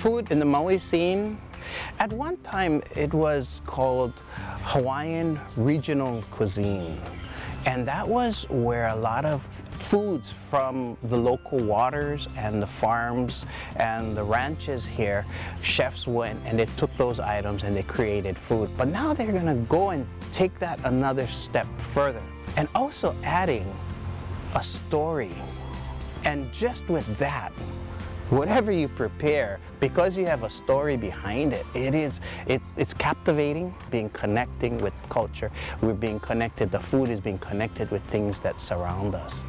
food in the Maui scene, at one time it was called Hawaiian regional cuisine. And that was where a lot of foods from the local waters and the farms and the ranches here, chefs went and they took those items and they created food. But now they're gonna go and take that another step further and also adding a story. And just with that, whatever you prepare, because you have a story behind it, it's captivating, connecting with culture. We're being connected, the food is being connected with things that surround us.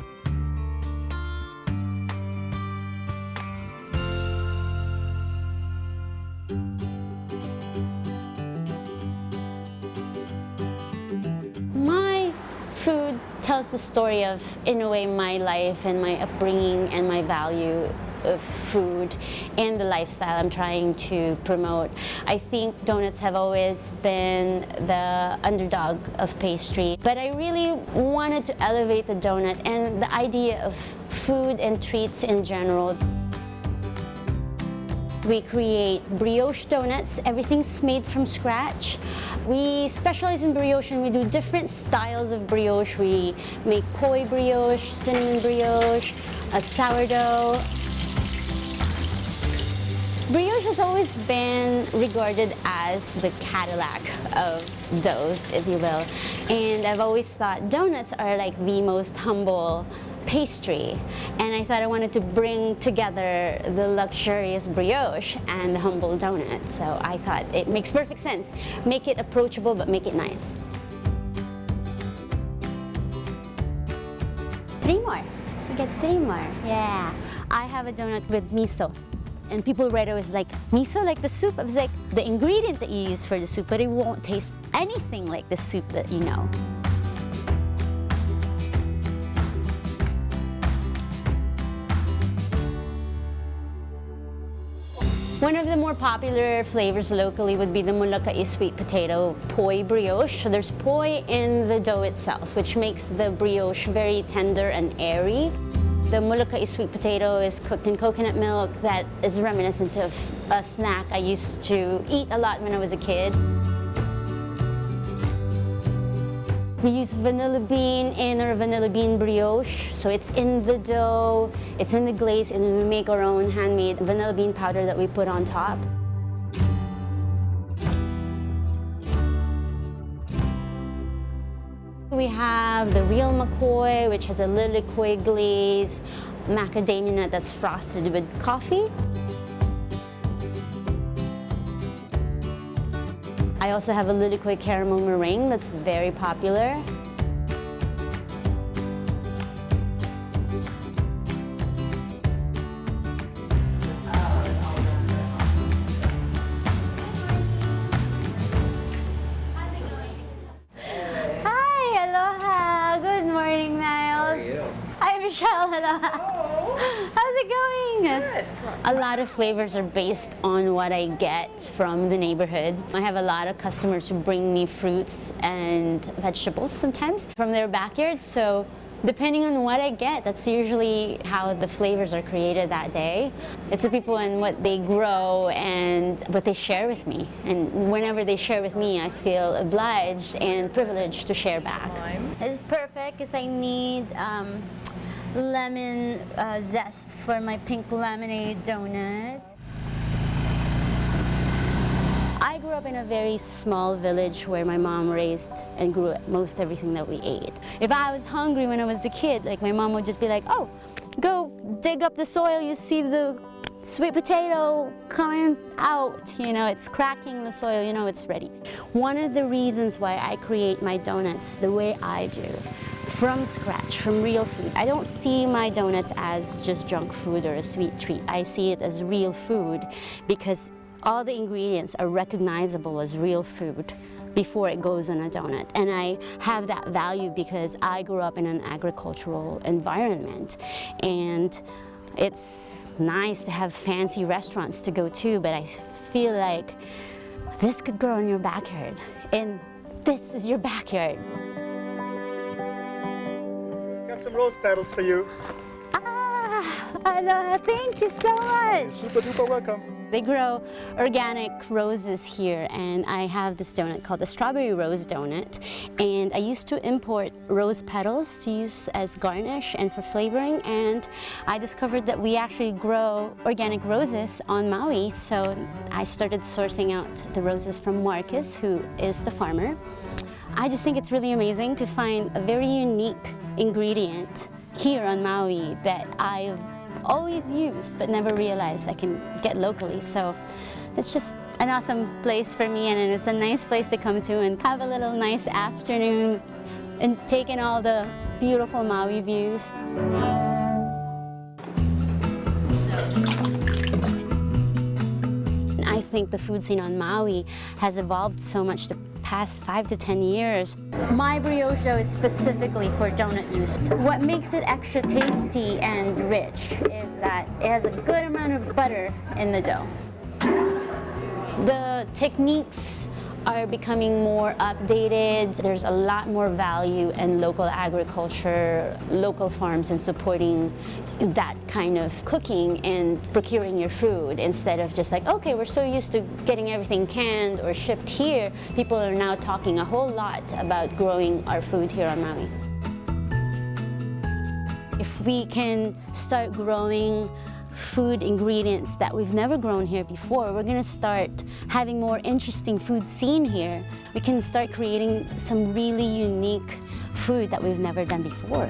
My food tells the story of, in a way, my life and my upbringing and my value of food and the lifestyle I'm trying to promote. I think donuts have always been the underdog of pastry, but I really wanted to elevate the donut and the idea of food and treats in general. We create brioche donuts. Everything's made from scratch. We specialize in brioche and we do different styles of brioche. We make poi brioche, cinnamon brioche, a sourdough. Brioche has always been regarded as the Cadillac of doughs, if you will. And I've always thought donuts are like the most humble pastry. And I thought I wanted to bring together the luxurious brioche and the humble donut. So I thought it makes perfect sense. Make it approachable, but make it nice. 3 more. We get 3 more. Yeah. I have a donut with miso. And people right away was like, miso, like the soup? I was like, the ingredient that you use for the soup, but it won't taste anything like the soup that you know. One of the more popular flavors locally would be the MOLOKAI sweet potato poi brioche. So there's poi in the dough itself, which makes the brioche very tender and airy. The MOLOKAI sweet potato is cooked in coconut milk that is reminiscent of a snack I used to eat a lot when I was a kid. We use vanilla bean in our vanilla bean brioche. So it's in the dough, it's in the glaze, and then we make our own handmade vanilla bean powder that we put on top. We have the real McCoy, which has a LILIKOI glaze, macadamia nut that's frosted with coffee. I also have a LILIKOI caramel meringue that's very popular. Hello. How's it going? Good. A lot of flavors are based on what I get from the neighborhood. I have a lot of customers who bring me fruits and vegetables sometimes from their backyard. So depending on what I get, that's usually how the flavors are created that day. It's the people and what they grow and what they share with me. And whenever they share with me, I feel obliged and privileged to share back. This is perfect because I need lemon zest for my pink lemonade donut. I grew up in a very small village where my mom raised and grew most everything that we ate. If I was hungry when I was a kid, like my mom would just be like, oh, go dig up the soil, you see the sweet potato coming out, you know, it's cracking the soil, you know it's ready. One of the reasons why I create my donuts the way I do, from scratch, from real food. I don't see my donuts as just junk food or a sweet treat. I see it as real food because all the ingredients are recognizable as real food before it goes on a donut. And I have that value because I grew up in an agricultural environment. And it's nice to have fancy restaurants to go to, but I feel like this could grow in your backyard. And this is your backyard. Got some rose petals for you. Ah, aloha, thank you so much. Super duper welcome. They grow organic roses here, and I have this donut called the strawberry rose donut. And I used to import rose petals to use as garnish and for flavoring, and I discovered that we actually grow organic roses on Maui, so I started sourcing out the roses from Marcus, who is the farmer. I just think it's really amazing to find a very unique ingredient here on Maui that I've always used but never realized I can get locally. So it's just an awesome place for me, and it's a nice place to come to and have a little nice afternoon and take in all the beautiful Maui views. I think the food scene on Maui has evolved so much the past 5 to 10 years. My brioche dough is specifically for donut use. What makes it extra tasty and rich is that it has a good amount of butter in the dough. The techniques are becoming more updated. There's a lot more value in local agriculture, local farms, and supporting that kind of cooking and procuring your food instead of just like, okay, we're so used to getting everything canned or shipped here. People are now talking a whole lot about growing our food here on Maui. If we can start growing food ingredients that we've never grown here before, we're going to start having more interesting food scene here. We can start creating some really unique food that we've never done before.